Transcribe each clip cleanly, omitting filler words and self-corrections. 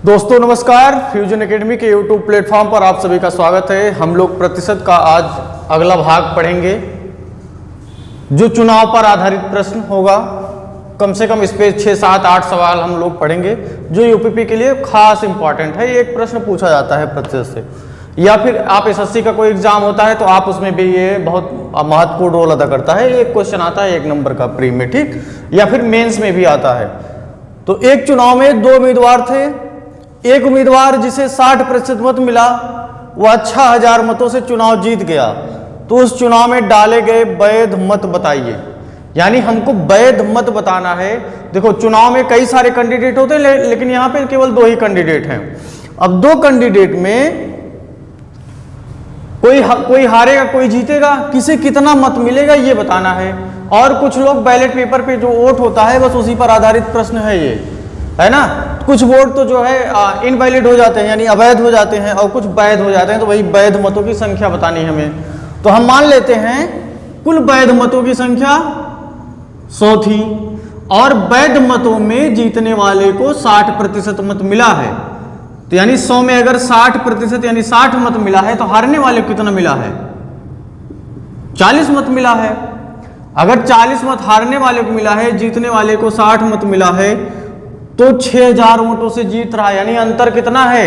दोस्तों नमस्कार, fusion academy के यूट्यूब प्लेटफॉर्म पर आप सभी का स्वागत है। हम लोग प्रतिशत का आज अगला भाग पढ़ेंगे जो चुनाव पर आधारित प्रश्न होगा। कम से कम इस पे 6, 7, 8 सवाल हम लोग पढ़ेंगे जो यूपीपी के लिए खास इंपॉर्टेंट है। एक प्रश्न पूछा जाता है प्रतिशत से, या फिर आप एसएससी का कोई एग्जाम होता है तो आप उसमें भी ये बहुत महत्वपूर्ण रोल अदा करता है। एक क्वेश्चन आता है 1 नंबर का प्री में, ठीक, या फिर मेंस में भी आता है। तो एक चुनाव में 2 उम्मीदवार थे। एक उम्मीदवार जिसे 60% मत मिला वह 6000 मतों से चुनाव जीत गया, तो उस चुनाव में डाले गए वैध मत बताइए। यानी हमको वैध मत बताना है। देखो चुनाव में कई सारे कैंडिडेट होते हैं लेकिन यहाँ पे केवल 2 ही कैंडिडेट हैं। अब 2 कैंडिडेट में कोई हारेगा कोई जीतेगा, किसे कितना मत मिलेगा ये बताना है। और कुछ लोग बैलेट पेपर पे जो वोट होता है बस उसी पर आधारित प्रश्न है ये, है ना। कुछ वोट तो जो है इनवैलिड हो जाते हैं यानी अवैध हो जाते हैं, और कुछ वैध हो जाते हैं, तो वही वैध मतों की संख्या बतानी है हमें। तो हम मान लेते हैं कुल वैध मतों की संख्या 100 थी और वैध मतों में जीतने वाले को 60% मत मिला है। तो यानी 100 में अगर 60% यानी 60 मत मिला है तो हारने वाले को कितना मिला है? 40 मत मिला है। अगर 40 मत हारने वाले को मिला है, जीतने वाले को 60 मत मिला है, तो 6000 वोटों से जीत रहा है। यानी अंतर कितना है?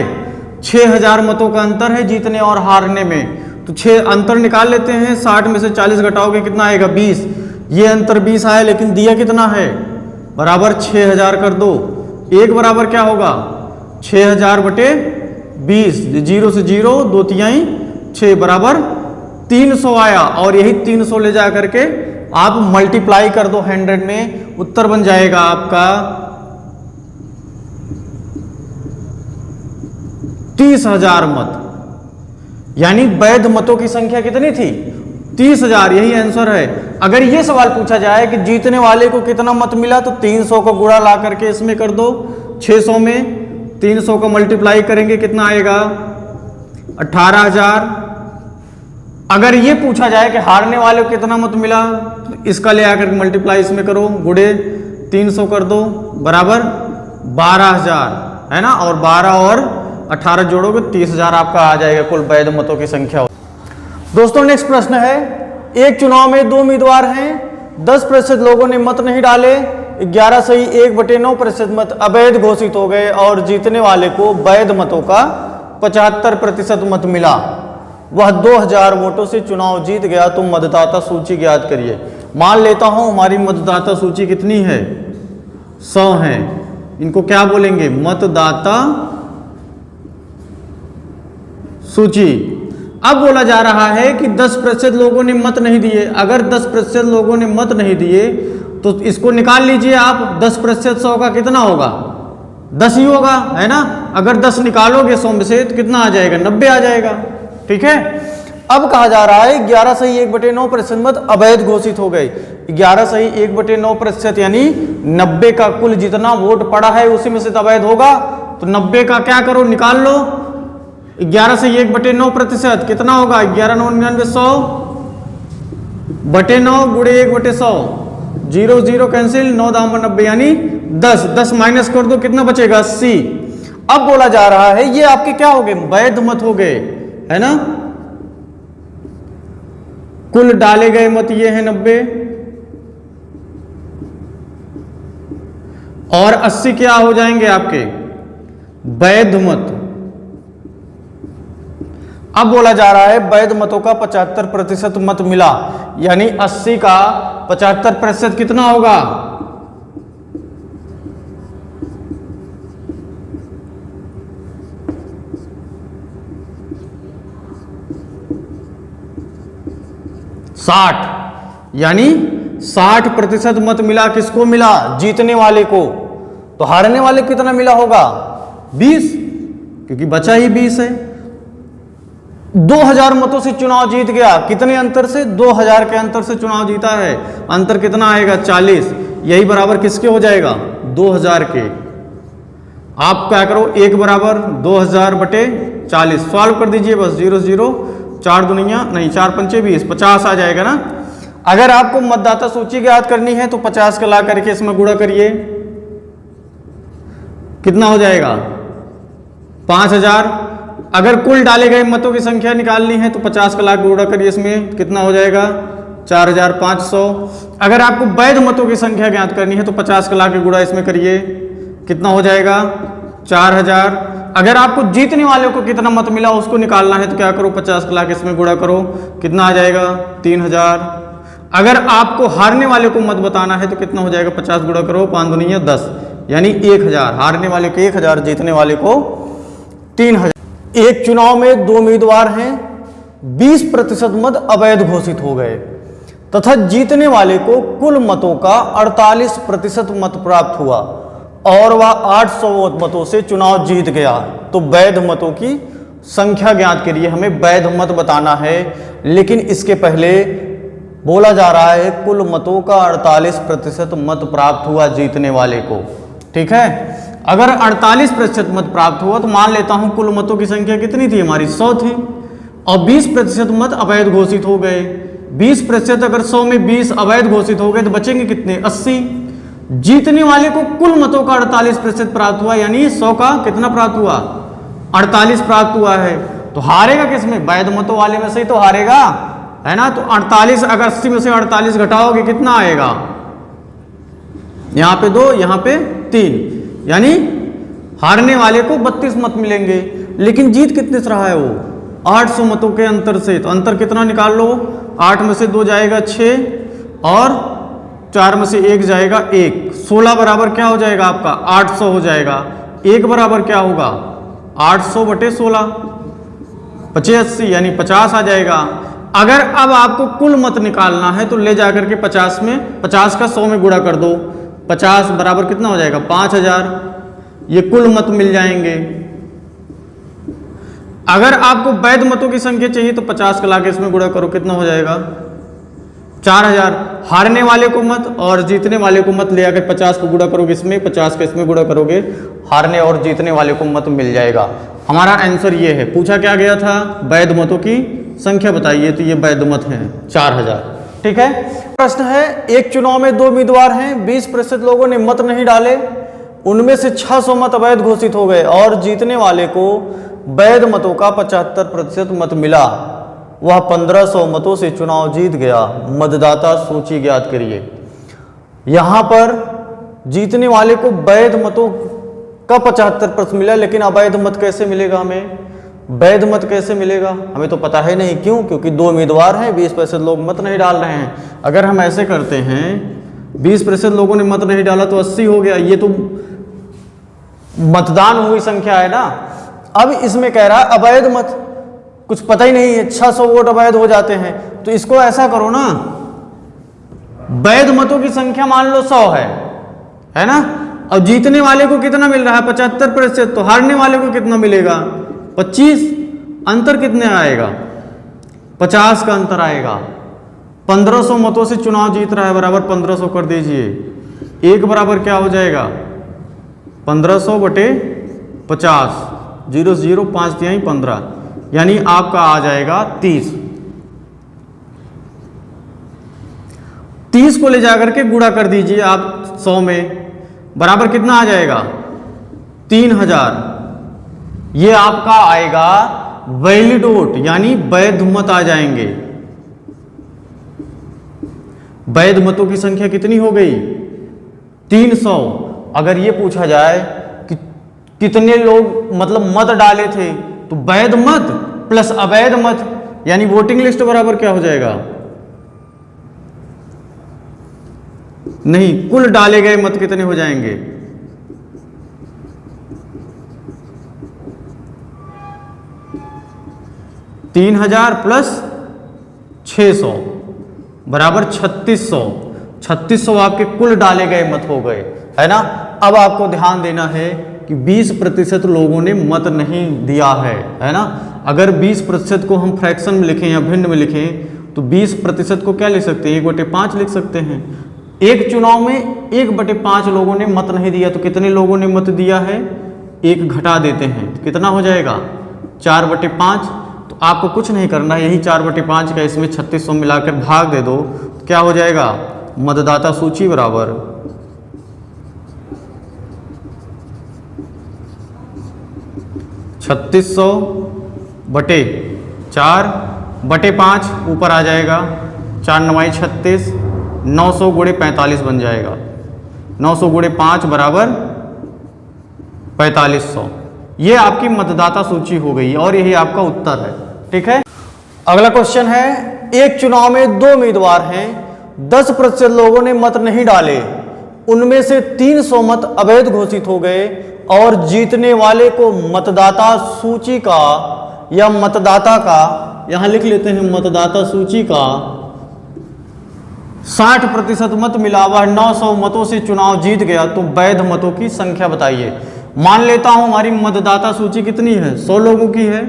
6000 मतों का अंतर है जीतने और हारने में। तो 6 अंतर निकाल लेते हैं। 60 में से 40 घटाओगे कितना आएगा? 20। ये अंतर 20 आया लेकिन दिया कितना है? बराबर 6000 कर दो। 1 बराबर क्या होगा? 6000 बटे 20। 0 से 0, 2 तिहाई 6 बराबर 300 आया। और यही 300 ले जा करके आप मल्टीप्लाई कर दो 100 में, उत्तर बन जाएगा आपका 30,000 मत। यानी वैध मतों की संख्या कितनी थी? 30,000। यही आंसर है। अगर ये सवाल पूछा जाए कि जीतने वाले को कितना मत मिला, तो 300 को गुणा ला करके इसमें कर दो 600 में। 300 को मल्टीप्लाई करेंगे कितना आएगा? 18,000। अगर ये पूछा जाए कि हारने वाले को कितना मत मिला, तो इसका ले आकर मल्टीप्लाई इसमें करो, गुणे 300 कर दो बराबर 12,000, है ना। और 12 और 18 जोड़ोगे 30,000 आपका आ जाएगा कुल वैध मतों की संख्या। दोस्तों नेक्स्ट प्रश्न है, एक चुनाव में 2 उम्मीदवार हैं, 10% लोगों ने मत नहीं डाले, 11 सही 1/9% मत अवैध घोषित हो गए और जीतने वाले को वैध मतों का 75% मत मिला। वह 2000 वोटों से चुनाव जीत गया। तो मतदाता सूची ज्ञात करिए। मान लेता हूं हमारी मतदाता सूची कितनी है? 100 है। इनको क्या बोलेंगे? मतदाता सूची। अब बोला जा रहा है कि 10% लोगों ने मत नहीं दिए। अगर 10% लोगों ने मत नहीं दिए तो इसको निकाल लीजिए आप। 10% 100 का कितना होगा? 10 ही होगा, है ना। अगर 10 निकालोगे 100 में से तो कितना आ जाएगा? 90 आ जाएगा, ठीक है। अब कहा जा रहा है 11 सही 1/9% मत अवैध घोषित हो गए। 11 सही 1/9% यानी 90 का कुल जितना वोट पड़ा है उसी में से अवैध होगा। तो 90 का क्या करो, निकाल लो। 11 से 1/9% कितना होगा? 11 9 99 100 बटे 9 गुणे 1/100। 0 0 कैंसिल, 9 दाम 90 यानी 10। 10 माइनस कर दो कितना बचेगा? 80। अब बोला जा रहा है ये आपके क्या हो गए? वैध मत हो गए, है ना। कुल डाले गए मत ये है 90 और 80 क्या हो जाएंगे आपके? वैध मत। अब बोला जा रहा है वैध मतों का 75% मत मिला। यानी 80 का 75% कितना होगा? 60। यानी 60% मत मिला। किसको मिला? जीतने वाले को। तो हारने वाले को कितना मिला होगा? 20, क्योंकि बचा ही 20 है। 2000 मतों से चुनाव जीत गया। कितने अंतर से? 2000 के अंतर से चुनाव जीता है। अंतर कितना आएगा? 40। यही बराबर किसके हो जाएगा? 2000 के। आप क्या करो, 1 बराबर 2000 बटे 40 सॉल्व कर दीजिए बस। 0 0 4 दुनिया नहीं 4 पंचे 20, 50 आ जाएगा ना। अगर आपको मतदाता सूची ज्ञात करनी है तो 50 का ला करके इसमें गुणा करिए, कितना हो जाएगा? 5000। अगर कुल डाले गए मतों की संख्या निकालनी है तो 50 का लाख गुणा करिए, इसमें कितना हो जाएगा 4500। अगर आपको वैध मतों की संख्या ज्ञात करनी है तो 50 का लाख गुणा इसमें करिए, कितना हो जाएगा 4000। अगर आपको जीतने वाले को कितना मत मिला उसको निकालना है तो क्या करो 50 का लाख इसमें गुणा करो, कितना आ जाएगा 3000। अगर आपको हारने वाले को मत बताना है तो कितना हो जाएगा 50 गुणा करो, 5 दूनी 10 यानी 1000। हारने वाले को 1000, जीतने वाले को 3000। एक चुनाव में 2 उम्मीदवार हैं, 20% मत अवैध घोषित हो गए तथा जीतने वाले को कुल मतों का 48% मत प्राप्त हुआ और वह 800 मतों से चुनाव जीत गया। तो वैध मतों की संख्या ज्ञात करिए, हमें वैध मत बताना है। लेकिन इसके पहले बोला जा रहा है कुल मतों का 48% मत प्राप्त हुआ जीतने वाले को। ठीक है, अगर 48% मत प्राप्त हुआ तो मान लेता हूं कुल मतों की संख्या कितनी थी हमारी 100 थी और 20% मत अवैध घोषित हो गए। 20% अगर 100 में 20 अवैध घोषित हो गए तो बचेंगे कितने 80। जीतने वाले को कुल मतों का 48% प्राप्त हुआ, यानी 100 का कितना प्राप्त हुआ 48 प्राप्त हुआ है। तो हारेगा किसमें, वैध मतों वाले में से ही तो हारेगा, है ना। तो 48 अगर 80 में से 48 घटाओगे कितना आएगा, यहां पे 2 यहां पे 3, यानी हारने वाले को 32 मत मिलेंगे। लेकिन जीत कितने से रहा है वो 800 मतों के अंतर से। तो अंतर कितना निकाल लो, 8 में से 2 जाएगा 6 और 4 में से 1 जाएगा 1, 16 बराबर क्या हो जाएगा आपका 800 हो जाएगा। 1 बराबर क्या होगा 800 बटे 16 85 यानी 50 आ जाएगा। अगर अब आपको कुल मत निकालना है तो ले जाकर के 50 का 100 में गुणा कर दो, 50 बराबर कितना हो जाएगा 5000, ये कुल मत मिल जाएंगे। अगर आपको वैध मतों की संख्या चाहिए तो 50 का लाके इसमें गुणा करो, कितना हो जाएगा 4000। हारने वाले को मत और जीतने वाले को मत ले आकर 50 को गुणा करोगे इसमें, 50 का इसमें गुणा करोगे, हारने और जीतने वाले को मत मिल जाएगा। हमारा आंसर ये है। पूछा क्या गया था, वैध मतों की संख्या बताइए, तो ये वैध मत हैं 4000। ठीक है। प्रश्न है, एक चुनाव में 2 उम्मीदवार हैं, 20% लोगों ने मत नहीं डाले, उनमें से 600 मत अवैध घोषित हो गए और जीतने वाले को वैध मतों का 75% मत मिला, वह 1500 मतों से चुनाव जीत गया। मतदाता सूची ज्ञात करिए। यहां पर जीतने वाले को वैध मतों का 75% मिला, लेकिन अवैध मत कैसे मिलेगा हमें, वैध मत कैसे मिलेगा हमें तो पता है नहीं। क्यों, क्योंकि 2 उम्मीदवार हैं, 20% लोग मत नहीं डाल रहे हैं। अगर हम ऐसे करते हैं 20% लोगों ने मत नहीं डाला तो 80 हो गया, ये तो मतदान हुई संख्या है ना। अब इसमें कह रहा है अवैध मत, कुछ पता ही नहीं है, 600 वोट अवैध हो जाते हैं। तो इसको ऐसा करो ना, वैध मतों की संख्या मान लो 100 है ना, और जीतने वाले को कितना मिल रहा है 75%, तो हारने वाले को कितना मिलेगा 25। अंतर कितने आएगा 50 का अंतर आएगा। 1500 मतों से चुनाव जीत रहा है, बराबर 1500 कर दीजिए। 1 बराबर क्या हो जाएगा 1500 बटे 50, 0 0 5 तिहाई 15, यानी आपका आ जाएगा 30। 30 को ले जाकर के गुणा कर दीजिए आप 100 में, बराबर कितना आ जाएगा 3000। ये आपका आएगा वैलिड वोट, यानी वैध मत आ जाएंगे। वैध मतों की संख्या कितनी हो गई 300। अगर ये पूछा जाए कि कितने लोग मतलब मत डाले थे, तो वैध मत प्लस अवैध मत यानी वोटिंग लिस्ट बराबर क्या हो जाएगा, नहीं, कुल डाले गए मत कितने हो जाएंगे 3000 प्लस 600 बराबर 3600। 3600 आपके कुल डाले गए मत हो गए, है ना। अब आपको ध्यान देना है कि 20% लोगों ने मत नहीं दिया है ना। अगर 20% को हम फ्रैक्शन में लिखें या भिन्न में लिखें तो 20% को क्या लिख सकते हैं 1/5 लिख सकते हैं। एक चुनाव में 1/5 लोगों ने मत नहीं दिया, तो कितने लोगों ने मत दिया है 1 घटा देते हैं, तो कितना हो जाएगा 4/5। तो आपको कुछ नहीं करना है, यही 4/5 का इसमें 3600 मिलाकर भाग दे दो, तो क्या हो जाएगा मतदाता सूची बराबर 3600 3600 बटे 4 बटे 5 ऊपर आ जाएगा, 4 9 36, 900 गुणे 45 बन जाएगा, 900 गुणे 5 बराबर 4500। ये आपकी मतदाता सूची हो गई और यही आपका उत्तर है। ठीक है, अगला क्वेश्चन है, एक चुनाव में 2 उम्मीदवार हैं, 10% लोगों ने मत नहीं डाले, उनमें से 300 मत अवैध घोषित हो गए और जीतने वाले को मतदाता सूची का या मतदाता का, यहां लिख लेते हैं मतदाता सूची का 60% मत मिला, वह 900 मतों से चुनाव जीत गया, तो वैध मतों की संख्या बताइए। मान लेता हूं हमारी मतदाता सूची कितनी है, 100 लोगों की है,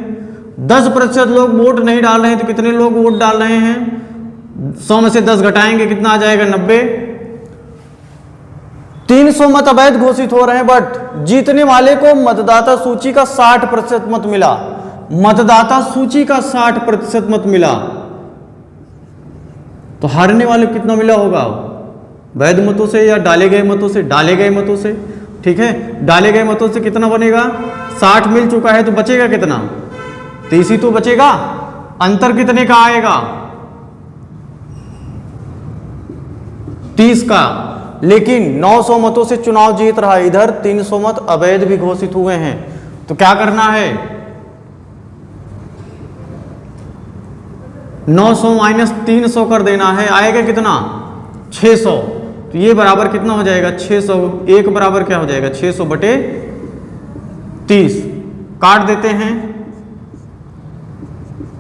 10% लोग वोट नहीं डाल रहे हैं, तो कितने लोग वोट डाल रहे हैं, 100 में से 10 घटाएंगे कितना आ जाएगा, 90। 300 मत अवैध घोषित हो रहे हैं, बट जीतने वाले को मतदाता सूची का 60% मत मिला, मतदाता सूची का 60% मत मिला, तो हारने वाले को कितना मिला होगा, वैध मतों से या डाले गए मतों से, डाले गए मतों से। ठीक है, डाले गए मतों से कितना बनेगा, 60 मिल चुका है तो बचेगा कितना, 30 ही तो बचेगा, अंतर कितने का आएगा, 30 का। लेकिन 900 मतों से चुनाव जीत रहा है, इधर 300 मत अवैध भी घोषित हुए हैं, तो क्या करना है, 900 माइनस 300 कर देना है, आएगा कितना, 600। तो ये बराबर कितना हो जाएगा, 600, एक बराबर क्या हो जाएगा, 600 बटे 30, काट देते हैं,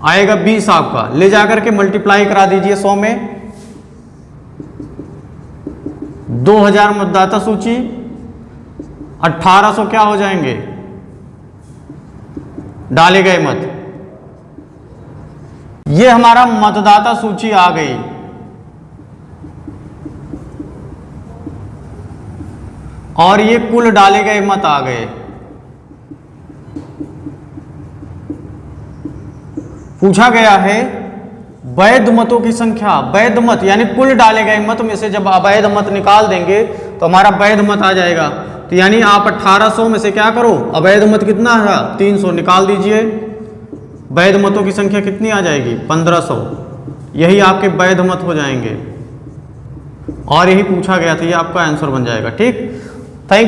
आएगा 20 आपका, ले जाकर के मल्टीप्लाई करा दीजिए 100 में, 2000 मतदाता सूची, 1800 क्या हो जाएंगे, डाले गए मत। ये हमारा मतदाता सूची आ गई, और ये कुल डाले गए मत आ गए। पूछा गया है वैध मतों की संख्या, वैध मत यानी कुल डाले गए मत में से जब अवैध मत निकाल देंगे तो हमारा वैध मत आ जाएगा। तो यानी आप 1800 में से क्या करो, अवैध मत कितना है, 300 निकाल दीजिए, वैध मतों की संख्या कितनी आ जाएगी, 1500। यही आपके वैध मत हो जाएंगे और यही पूछा गया था, ये आपका आंसर बन जाएगा। ठीक, थैंक यू।